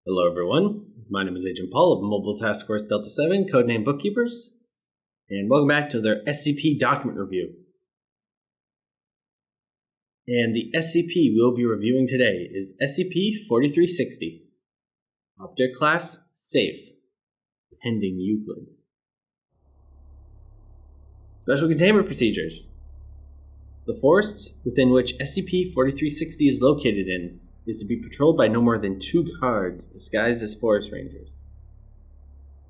Hello everyone, my name is Agent Paul of Mobile Task Force Delta 7, codename Bookkeepers, and welcome back to their SCP document review. And the SCP we'll be reviewing today is SCP-4360. Object Class, Safe. Pending Euclid. Special Containment Procedures. The forest within which SCP-4360 is located in is to be patrolled by no more than 2 guards disguised as forest rangers.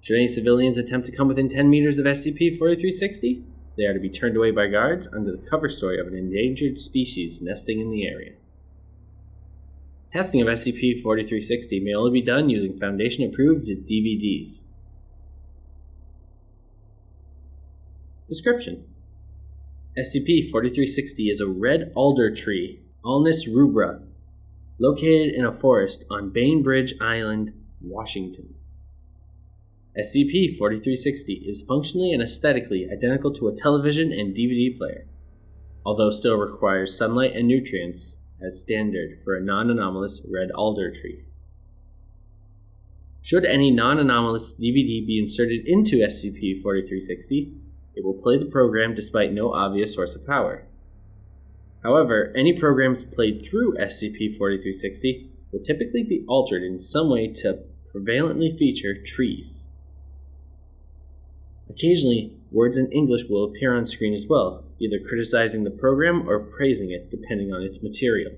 Should any civilians attempt to come within 10 meters of SCP-4360, they are to be turned away by guards under the cover story of an endangered species nesting in the area. Testing of SCP-4360 may only be done using Foundation-approved DVDs. Description: SCP-4360 is a red alder tree, Alnus rubra, located in a forest on Bainbridge Island, Washington. SCP-4360 is functionally and aesthetically identical to a television and DVD player, although still requires sunlight and nutrients as standard for a non-anomalous red alder tree. Should any non-anomalous DVD be inserted into SCP-4360, it will play the program despite no obvious source of power. However, any programs played through SCP-4360 will typically be altered in some way to prevalently feature trees. Occasionally, words in English will appear on screen as well, either criticizing the program or praising it depending on its material.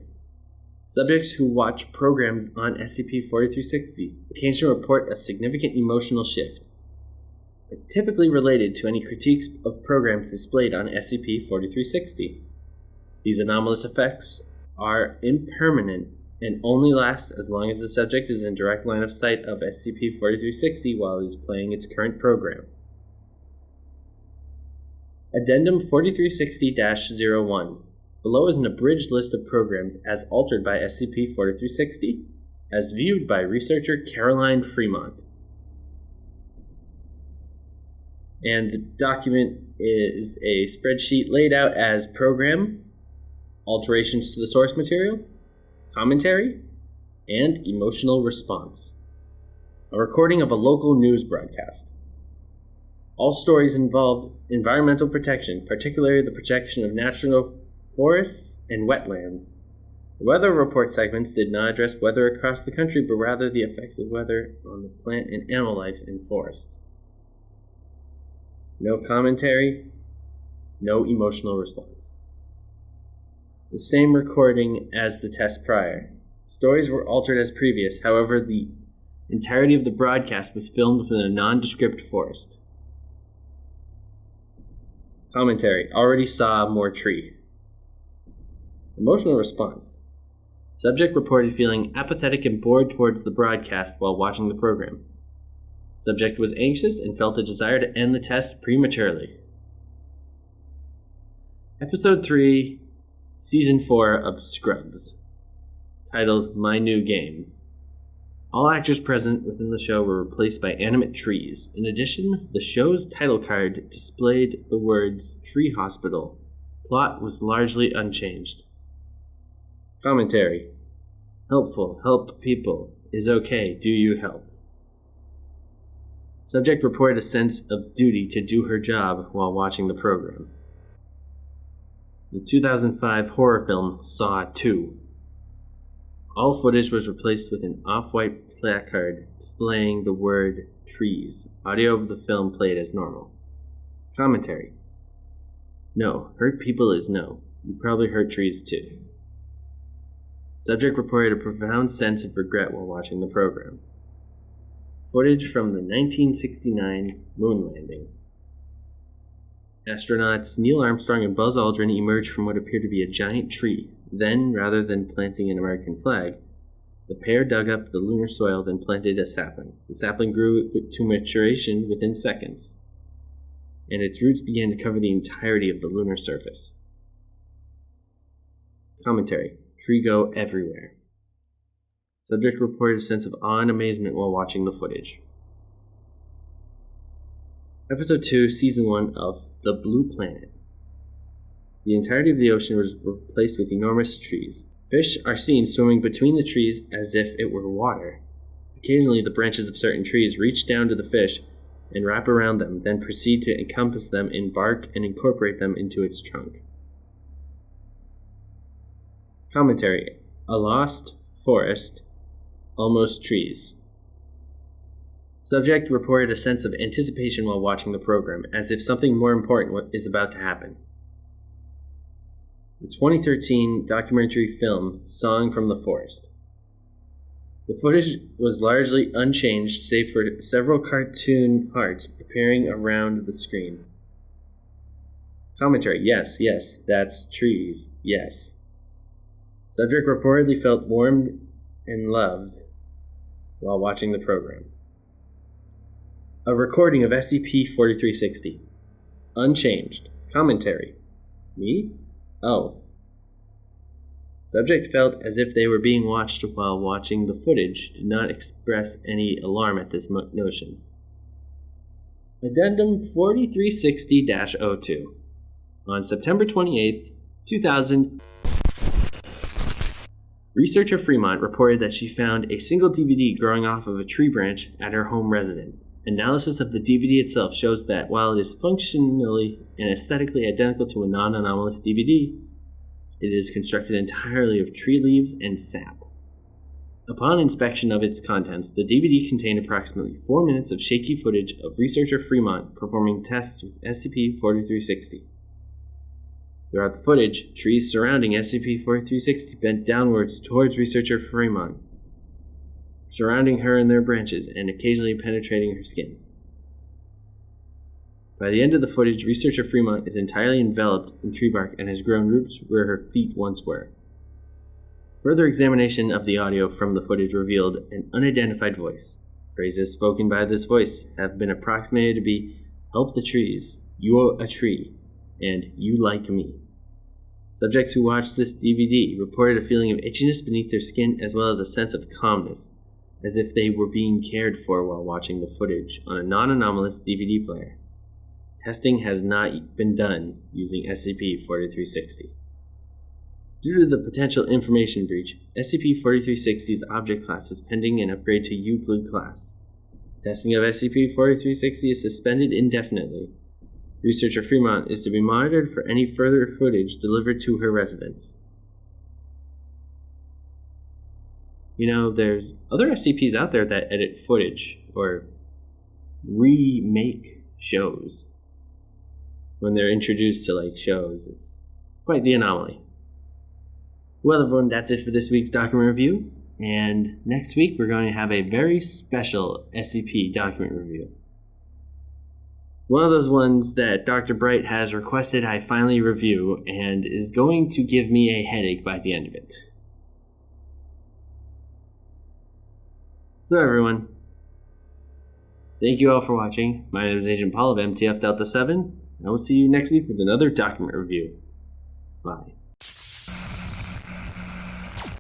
Subjects who watch programs on SCP-4360 occasionally report a significant emotional shift, typically related to any critiques of programs displayed on SCP-4360. These anomalous effects are impermanent and only last as long as the subject is in direct line of sight of SCP-4360 while it is playing its current program. Addendum 4360-01. Below is an abridged list of programs as altered by SCP-4360, as viewed by researcher Caroline Fremont. And the document is a spreadsheet laid out as program, alterations to the source material, commentary, and emotional response. A recording of a local news broadcast. All stories involved environmental protection, particularly the protection of natural forests and wetlands. The weather report segments did not address weather across the country, but rather the effects of weather on the plant and animal life in forests. No commentary, no emotional response. The same recording as the test prior. Stories were altered as previous, however, the entirety of the broadcast was filmed within a nondescript forest. Commentary: already saw more tree. Emotional response: subject reported feeling apathetic and bored towards the broadcast while watching the program. Subject was anxious and felt a desire to end the test prematurely. Episode 3, Season 4 of Scrubs, titled My New Game. All actors present within the show were replaced by animate trees. In addition, the show's title card displayed the words Tree Hospital. Plot was largely unchanged. Commentary: helpful, help people, is okay, do you help? Subject reported a sense of duty to do her job while watching the program. The 2005 horror film Saw 2. All footage was replaced with an off-white placard displaying the word trees. Audio of the film played as normal. Commentary: no, hurt people is no. You probably hurt trees too. Subject reported a profound sense of regret while watching the program. Footage from the 1969 moon landing. Astronauts Neil Armstrong and Buzz Aldrin emerged from what appeared to be a giant tree. Then, rather than planting an American flag, the pair dug up the lunar soil, then planted a sapling. The sapling grew to maturation within seconds, and its roots began to cover the entirety of the lunar surface. Commentary: tree go everywhere. Subject reported a sense of awe and amazement while watching the footage. Episode 2, Season 1 of The Blue Planet. The entirety of the ocean was replaced with enormous trees. Fish are seen swimming between the trees as if it were water. Occasionally, the branches of certain trees reach down to the fish and wrap around them, then proceed to encompass them in bark and incorporate them into its trunk. Commentary: A lost forest, almost trees. Subject reported a sense of anticipation while watching the program, as if something more important is about to happen. The 2013 documentary film Song from the Forest. The footage was largely unchanged save for several cartoon hearts appearing around the screen. Commentary: Yes, that's trees, yes. Subject reportedly felt warmed and loved while watching the program. A recording of SCP-4360. Unchanged. Commentary: Me? Oh. Subject felt as if they were being watched while watching the footage, did not express any alarm at this notion. Addendum 4360-02. On September 28, 2000, researcher Fremont reported that she found a single DVD growing off of a tree branch at her home residence. Analysis of the DVD itself shows that while it is functionally and aesthetically identical to a non-anomalous DVD, it is constructed entirely of tree leaves and sap. Upon inspection of its contents, the DVD contained approximately 4 minutes of shaky footage of researcher Fremont performing tests with SCP-4360. Throughout the footage, trees surrounding SCP-4360 bent downwards towards researcher Fremont, surrounding her in their branches and occasionally penetrating her skin. By the end of the footage, researcher Fremont is entirely enveloped in tree bark and has grown roots where her feet once were. Further examination of the audio from the footage revealed an unidentified voice. Phrases spoken by this voice have been approximated to be "help the trees," "you're a tree," and "you like me." Subjects who watched this DVD reported a feeling of itchiness beneath their skin as well as a sense of calmness, as if they were being cared for while watching the footage on a non-anomalous DVD player. Testing has not been done using SCP-4360. Due to the potential information breach, SCP-4360's object class is pending an upgrade to Euclid class. Testing of SCP-4360 is suspended indefinitely. Researcher Fremont is to be monitored for any further footage delivered to her residence. You know, there's other SCPs out there that edit footage or remake shows. When they're introduced to shows, it's quite the anomaly. Well, everyone, that's it for this week's document review. And next week, we're going to have a very special SCP document review. One of those ones that Dr. Bright has requested I finally review and is going to give me a headache by the end of it. So everyone, thank you all for watching. My name is Agent Paul of MTF Delta 7, and I will see you next week with another document review. Bye.